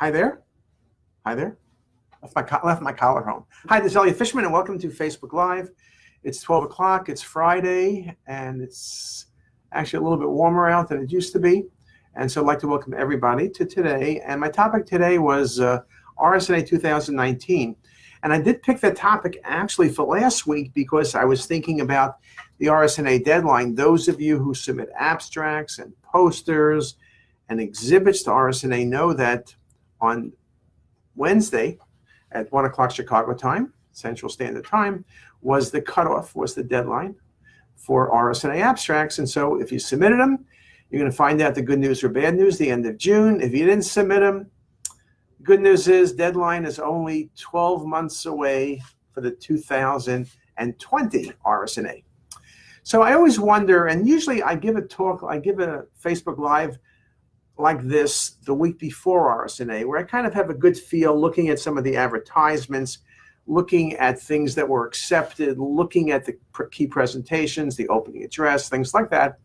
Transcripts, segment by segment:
Hi there. Hi there. Left my collar home. Hi, this is Elliot Fishman, and welcome to Facebook Live. It's 12 o'clock. It's Friday, and it's actually a little bit warmer out than it used to be. And so I'd like to welcome everybody to today. And my topic today was RSNA 2019. And I did pick that topic actually for last week because I was thinking about the RSNA deadline. Those of you who submit abstracts and posters and exhibits to RSNA know that on Wednesday at 1 o'clock Chicago time, Central Standard Time, was the cutoff, was the deadline for RSNA abstracts. And so if you submitted them, you're going to find out the good news or bad news the end of June. If you didn't submit them, good news is deadline is only 12 months away for the 2020 RSNA. So I always wonder, and usually I give a Facebook Live like this the week before RSNA, where I kind of have a good feel looking at some of the advertisements, looking at things that were accepted, looking at the key presentations, the opening address, things like that.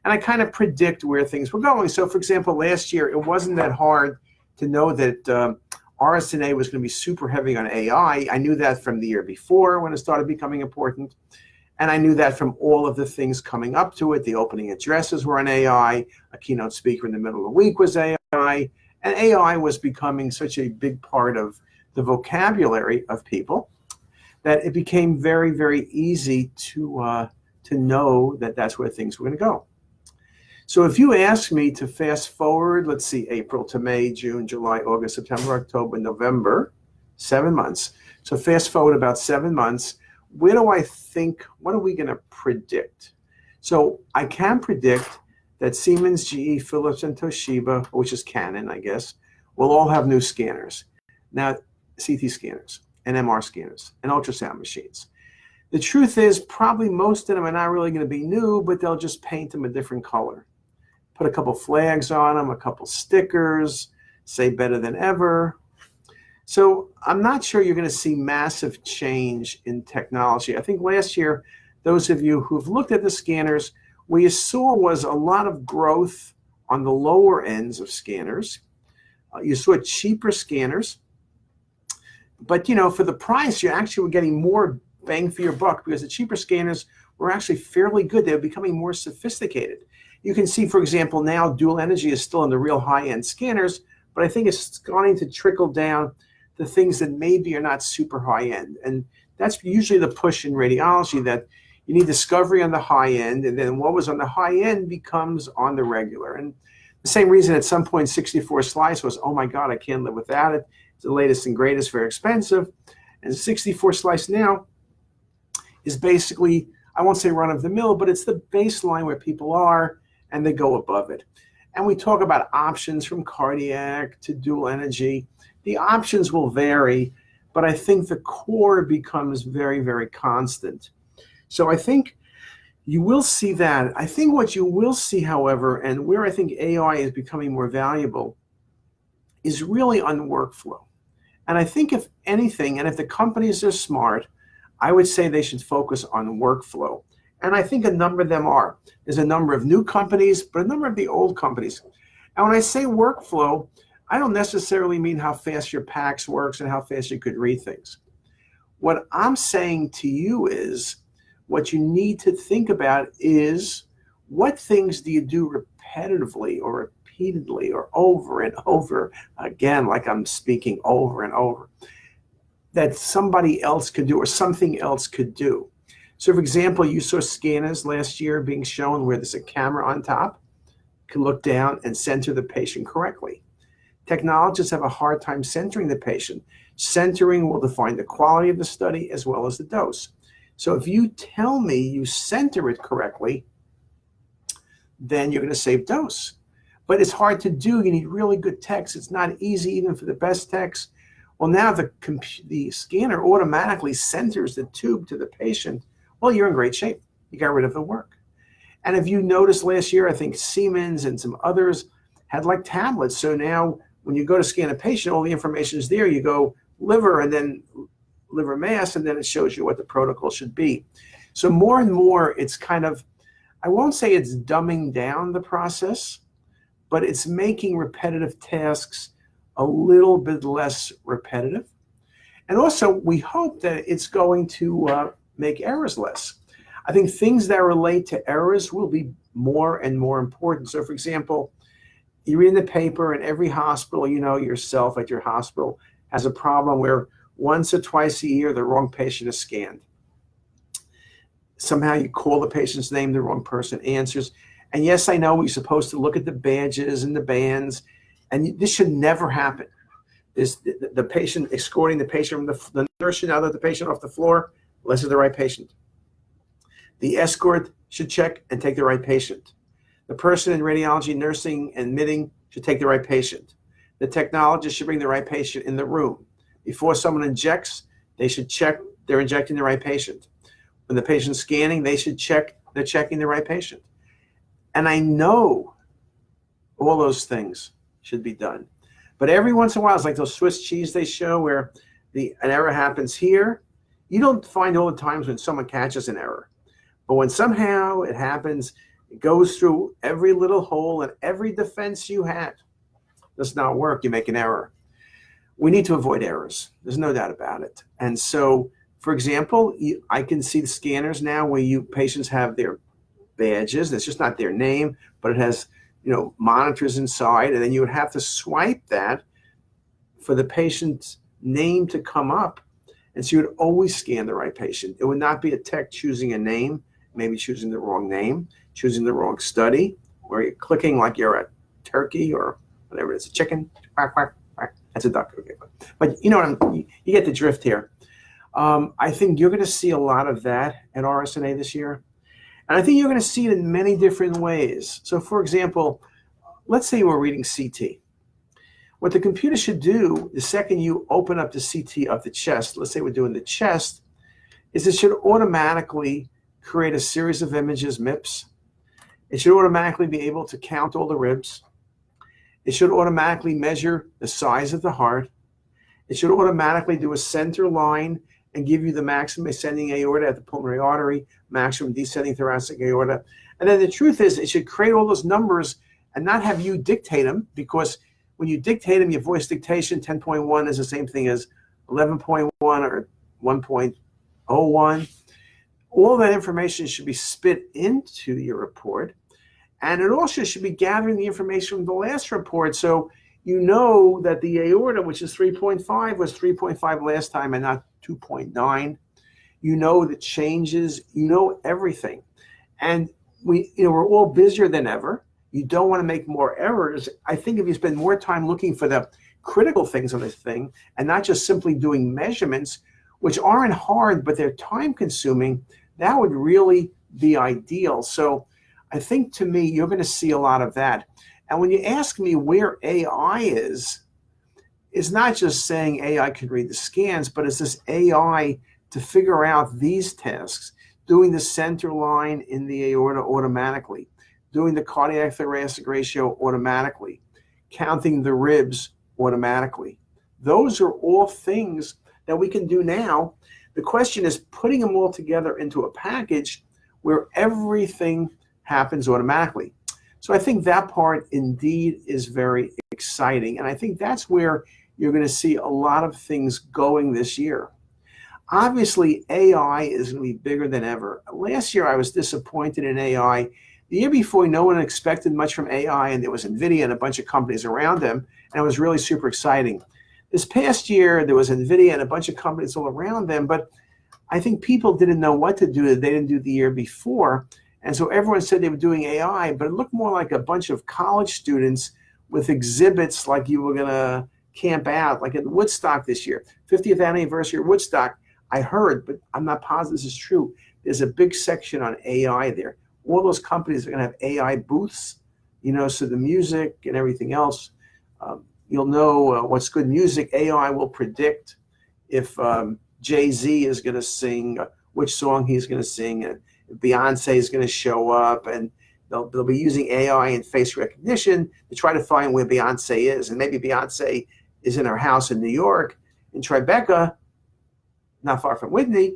And I kind of predict where things were going. So for example, last year, it wasn't that hard to know that RSNA was going to be super heavy on AI. I knew that from the year before when it started becoming important. And I knew that from all of the things coming up to it. The opening addresses were on AI. A keynote speaker in the middle of the week was AI. And AI was becoming such a big part of the vocabulary of people that it became very, very easy to know that that's where things were going to go. So if you ask me to fast forward, let's see, April to May, June, July, August, September, October, November, 7 months. So fast forward about 7 months. Where do I think, what are we going to predict? So I can predict that Siemens, GE, Philips, and Toshiba, which is Canon, I guess, will all have new scanners. Now, CT scanners and MR scanners and ultrasound machines. The truth is probably most of them are not really going to be new, but they'll just paint them a different color. Put a couple flags on them, a couple stickers, say better than ever. So I'm not sure you're going to see massive change in technology. I think last year, those of you who've looked at the scanners, what you saw was a lot of growth on the lower ends of scanners. You saw cheaper scanners. But, you know, for the price, you actually were getting more bang for your buck because the cheaper scanners were actually fairly good. They were becoming more sophisticated. You can see, for example, now dual energy is still in the real high-end scanners, but I think it's starting to trickle down the things that maybe are not super high-end. And that's usually the push in radiology, that you need discovery on the high-end, and then what was on the high-end becomes on the regular. And the same reason at some point 64 slice was, oh my God, I can't live without it. It's the latest and greatest, very expensive. And 64 slice now is basically, I won't say run-of-the-mill, but it's the baseline where people are, and they go above it. And we talk about options from cardiac to dual energy. The options will vary, but I think the core becomes very, very constant. So I think you will see that. I think what you will see, however, and where I think AI is becoming more valuable, is really on workflow. And I think if anything, and if the companies are smart, I would say they should focus on workflow. And I think a number of them are. There's a number of new companies, but a number of the old companies. And when I say workflow, I don't necessarily mean how fast your PACS works and how fast you could read things. What I'm saying to you is, what you need to think about is, what things do you do repetitively or repeatedly or over and over again, like I'm speaking over and over, that somebody else could do or something else could do. So for example, you saw scanners last year being shown where there's a camera on top, can look down and center the patient correctly. Technologists have a hard time centering the patient. Centering will define the quality of the study as well as the dose. So if you tell me you center it correctly, then you're going to save dose. But it's hard to do. You need really good techs. It's not easy even for the best techs. Well, now the scanner automatically centers the tube to the patient. Well, you're in great shape. You got rid of the work. And if you noticed last year, I think Siemens and some others had like tablets. So now when you go to scan a patient, all the information is there. You go liver and then liver mass, and then it shows you what the protocol should be. So more and more, it's kind of, I won't say it's dumbing down the process, but it's making repetitive tasks a little bit less repetitive. And also, we hope that it's going to make errors less. I think things that relate to errors will be more and more important. So, for example, you read in the paper, and every hospital, you know yourself at your hospital, has a problem where once or twice a year the wrong patient is scanned. Somehow you call the patient's name, the wrong person answers. And yes, I know you're supposed to look at the badges and the bands, and this should never happen. The patient escorting the patient from the nurse should now let the patient off the floor, unless it's the right patient. The escort should check and take the right patient. The person in radiology, nursing, and admitting should take the right patient. The technologist should bring the right patient in the room. Before someone injects, they should check they're injecting the right patient. When the patient's scanning, they should check they're checking the right patient. And I know all those things should be done. But every once in a while, it's like those Swiss cheese they show where an error happens here. You don't find all the times when someone catches an error. But when somehow it happens, it goes through every little hole, and every defense you had does not work. You make an error. We need to avoid errors. There's no doubt about it. And so, for example, I can see the scanners now where patients have their badges. It's just not their name, but it has monitors inside, and then you would have to swipe that for the patient's name to come up. And so you would always scan the right patient. It would not be a tech choosing a name, maybe choosing the wrong name, choosing the wrong study, where you're clicking like you're a turkey or whatever it is, a chicken. Quack, quack, quack. That's a duck. Okay. But you get the drift here. I think you're going to see a lot of that at RSNA this year. And I think you're going to see it in many different ways. So, for example, let's say we're reading CT. What the computer should do the second you open up the CT of the chest, let's say we're doing the chest, is it should automatically create a series of images, MIPS. It should automatically be able to count all the ribs. It should automatically measure the size of the heart. It should automatically do a center line and give you the maximum ascending aorta at the pulmonary artery, maximum descending thoracic aorta. And then the truth is, it should create all those numbers and not have you dictate them, because when you dictate them, your voice dictation, 10.1 is the same thing as 11.1 or 1.01. All that information should be spit into your report. And it also should be gathering the information from the last report. So you know that the aorta, which is 3.5, was 3.5 last time and not 2.9. You know the changes, you know everything. And we're all busier than ever. You don't want to make more errors. I think if you spend more time looking for the critical things on this thing and not just simply doing measurements, which aren't hard, but they're time consuming, that would really be ideal. So I think, to me, you're going to see a lot of that. And when you ask me where AI is, it's not just saying AI can read the scans, but it's this AI to figure out these tasks, doing the center line in the aorta automatically, doing the cardiac thoracic ratio automatically, counting the ribs automatically. Those are all things that we can do now. The question is putting them all together into a package where everything happens automatically. So I think that part indeed is very exciting. And I think that's where you're going to see a lot of things going this year. Obviously, AI is going to be bigger than ever. Last year, I was disappointed in AI. The year before, no one expected much from AI, and there was NVIDIA and a bunch of companies around them, and it was really super exciting. This past year, there was NVIDIA and a bunch of companies all around them, but I think people didn't know what to do that they didn't do the year before. And so everyone said they were doing AI, but it looked more like a bunch of college students with exhibits like you were going to camp out, like at Woodstock this year, 50th anniversary of Woodstock. I heard, but I'm not positive this is true. There's a big section on AI there. All those companies are going to have AI booths, so the music and everything else. You'll know what's good music. AI will predict if Jay-Z is going to sing, which song he's going to sing, and Beyonce is going to show up, and they'll be using AI and face recognition to try to find where Beyonce is. And maybe Beyonce is in her house in New York, in Tribeca, not far from Whitney,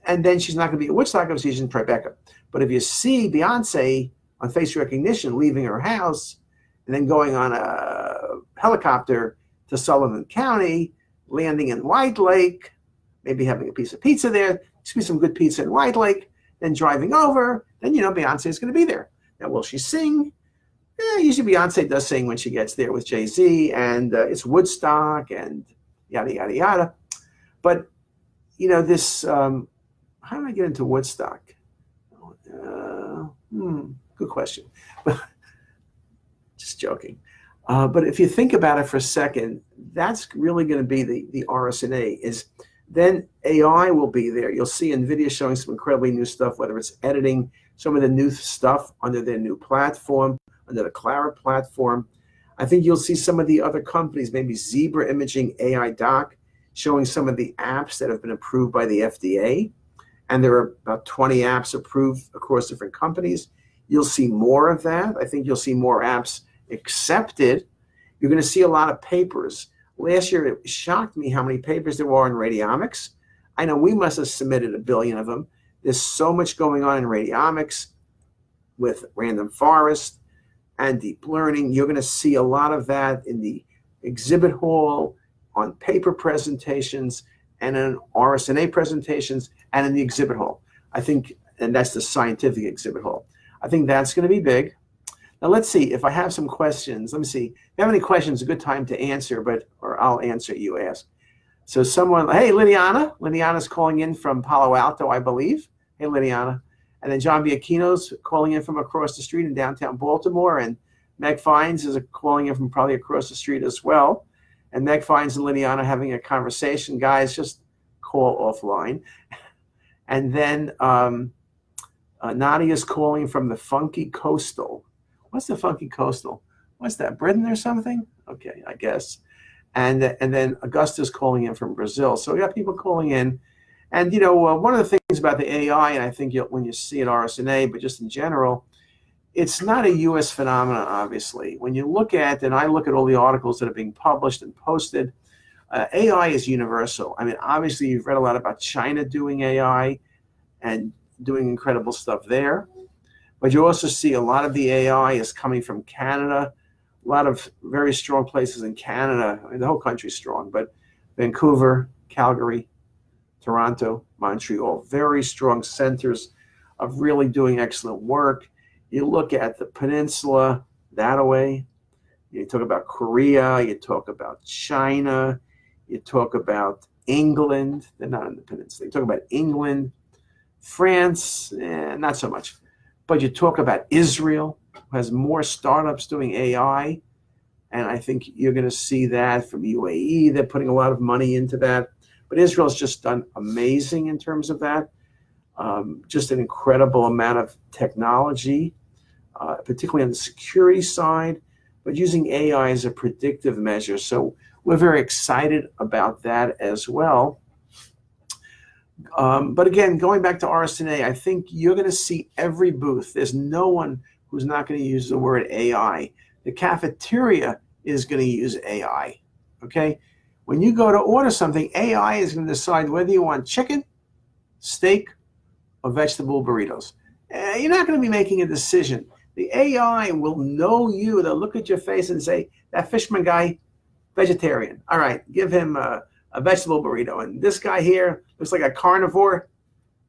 and then she's not going to be at Woodstock because she's in Tribeca. But if you see Beyonce on face recognition leaving her house and then going on a helicopter to Sullivan County, landing in White Lake, maybe having a piece of pizza there, be some good pizza in White Lake, then driving over, then Beyonce is going to be there. Now, will she sing? Usually Beyonce does sing when she gets there with Jay-Z, and it's Woodstock and yada, yada, yada. But, this, how did I get into Woodstock? Good question. Just joking. But if you think about it for a second, that's really going to be the RSNA. Is then AI will be there. You'll see NVIDIA showing some incredibly new stuff, whether it's editing some of the new stuff under their new platform, under the Clara platform. I think you'll see some of the other companies, maybe Zebra Imaging AI Doc, showing some of the apps that have been approved by the FDA. And there are about 20 apps approved across different companies. You'll see more of that. I think you'll see more apps accepted. You're going to see a lot of papers. Last year, it shocked me how many papers there were in radiomics. I know we must have submitted 1 billion of them. There's so much going on in radiomics with random forest and deep learning. You're going to see a lot of that in the exhibit hall, on paper presentations, and in RSNA presentations, and in the exhibit hall. I think, and that's the scientific exhibit hall. I think that's going to be big. Now, let's see if I have some questions. Let me see. If you have any questions, a good time to answer, or I'll answer you ask. So someone, hey, Liliana's calling in from Palo Alto, I believe. Hey, Liliana. And then John Biacchino's calling in from across the street in downtown Baltimore. And Meg Fines is calling in from probably across the street as well. And Meg Fines and Liliana having a conversation. Guys, just call offline. And then Nadia's calling from the Funky Coastal. What's the Funky Coastal? What's that, Britain or something? Okay, I guess. And then Augusta's calling in from Brazil. So we got people calling in. And, one of the things about the AI, and I think when you see it RSNA, but just in general, it's not a U.S. phenomenon, obviously. When you look at, and I look at all the articles that are being published and posted, AI is universal. I mean, obviously, you've read a lot about China doing AI and doing incredible stuff there. But you also see a lot of the AI is coming from Canada, a lot of very strong places in Canada. I mean, the whole country's strong, but Vancouver, Calgary, Toronto, Montreal, very strong centers of really doing excellent work. You look at the peninsula that way. You talk about Korea, you talk about China, you talk about England. They're not in the peninsula. You talk about England, France, not so much. But you talk about Israel, who has more startups doing AI. And I think you're going to see that from UAE. They're putting a lot of money into that. But Israel's just done amazing in terms of that. Just an incredible amount of technology, particularly on the security side, but using AI as a predictive measure. So we're very excited about that as well. But again, going back to RSNA, I think you're going to see every booth. There's no one who's not going to use the word AI. The cafeteria is going to use AI, okay? When you go to order something, AI is going to decide whether you want chicken, steak, or vegetable burritos. You're not going to be making a decision. The AI will know you. They'll look at your face and say, that Fishman guy, vegetarian. All right, give him a vegetable burrito. And this guy here looks like a carnivore,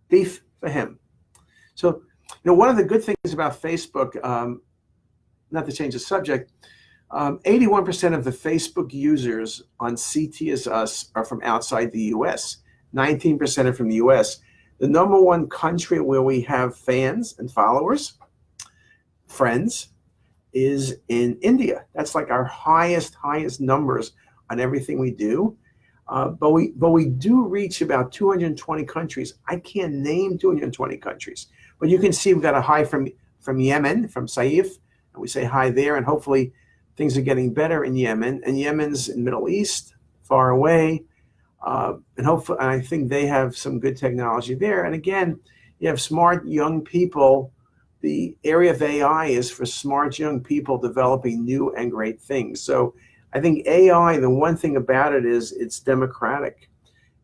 beef for him. So, one of the good things about Facebook, not to change the subject, 81% of the Facebook users on CTisus are from outside the U.S. 19% are from the U.S. The number one country where we have fans and followers, friends, is in India. That's like our highest numbers on everything we do. But we do reach about 220 countries. I can't name 220 countries, but you can see we've got a hi from Yemen, from Saif, and we say hi there, and hopefully things are getting better in Yemen. And Yemen's in Middle East, far away, and hopefully, I think they have some good technology there. And again, you have smart young people. The area of AI is for smart young people developing new and great things. So I think AI, the one thing about it is it's democratic.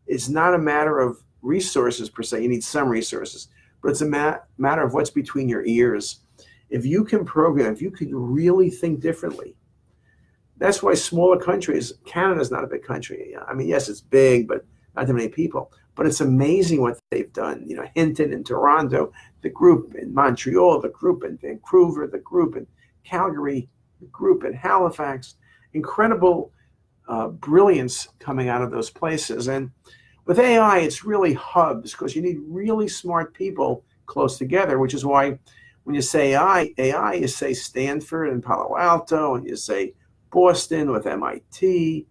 It's not a matter of resources per se. You need some resources, but it's a matter of what's between your ears. If you can program, if you can really think differently, That's why smaller countries, Canada's not a big country. I mean, yes, it's big, but not that many people. But it's amazing what they've done. You know, Hinton in Toronto, the group in Montreal, the group in Vancouver, the group in Calgary, the group in Halifax. Incredible brilliance coming out of those places. And with AI, it's really hubs because you need really smart people close together, which is why when you say AI, you say Stanford and Palo Alto, and you say Boston with MIT.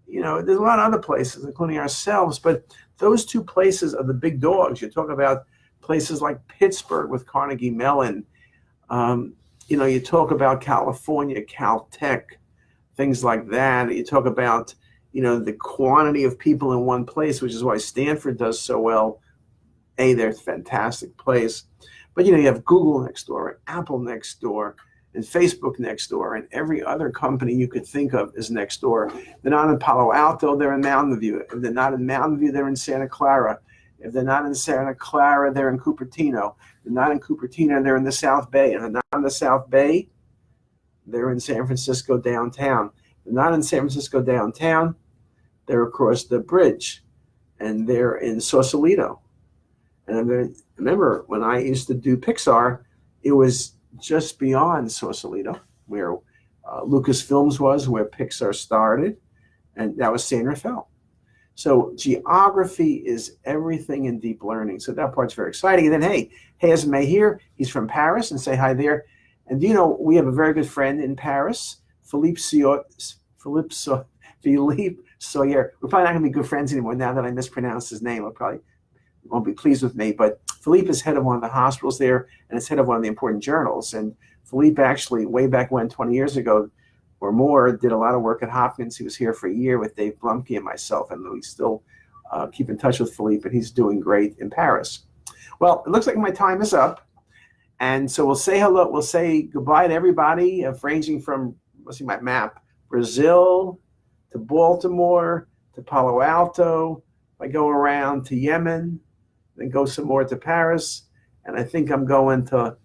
You know, there's a lot of other places, including ourselves, but those two places are the big dogs. You talk about places like Pittsburgh with Carnegie Mellon. You know, you talk about California, Caltech, things like that. You talk about, you know, the quantity of people in one place, which is why Stanford does so well. They're a fantastic place. But, you know, you have Google next door, and Apple next door, and Facebook next door, and every other company you could think of is next door. They're not in Palo Alto, they're in Mountain View. If they're not in Mountain View, they're in Santa Clara. If they're not in Santa Clara, they're in Cupertino. If they're not in Cupertino, they're in the South Bay. If they're not in the South Bay, they're in San Francisco downtown. If they're not in San Francisco downtown, they're across the bridge, and they're in Sausalito. And remember, when I used to do Pixar, it was just beyond Sausalito, where Lucasfilms was, where Pixar started, and that was San Rafael. So geography is everything in deep learning. So that part's very exciting. And then, hey, Esme here, he's from Paris, and say hi there. And do you know, we have a very good friend in Paris, Philippe Sawyer. We're probably not going to be good friends anymore now that I mispronounced his name. I'll probably won't be pleased with me, but Philippe is head of one of the hospitals there, and is head of one of the important journals. And Philippe actually, way back when, 20 years ago or more, did a lot of work at Hopkins. He was here for a year with Dave Blumke and myself, and we still keep in touch with Philippe, and he's doing great in Paris. Well, it looks like my time is up, and so we'll say hello. We'll say goodbye to everybody, ranging from, let's see my map, Brazil to Baltimore to Palo Alto. I go around to Yemen, then go some more to Paris, and I think I'm going to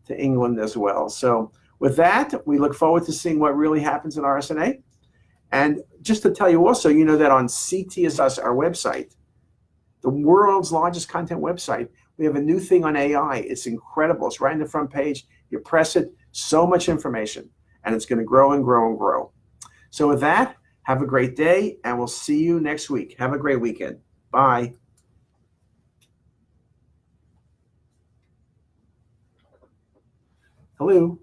England as well. So with that, we look forward to seeing what really happens in RSNA. And just to tell you also, you know that on CTisus, our website, the world's largest content website, we have a new thing on AI. It's incredible. It's right in the front page. You press it, so much information, and it's going to grow and grow and grow. So with that, have a great day, and we'll see you next week. Have a great weekend. Bye. Hello.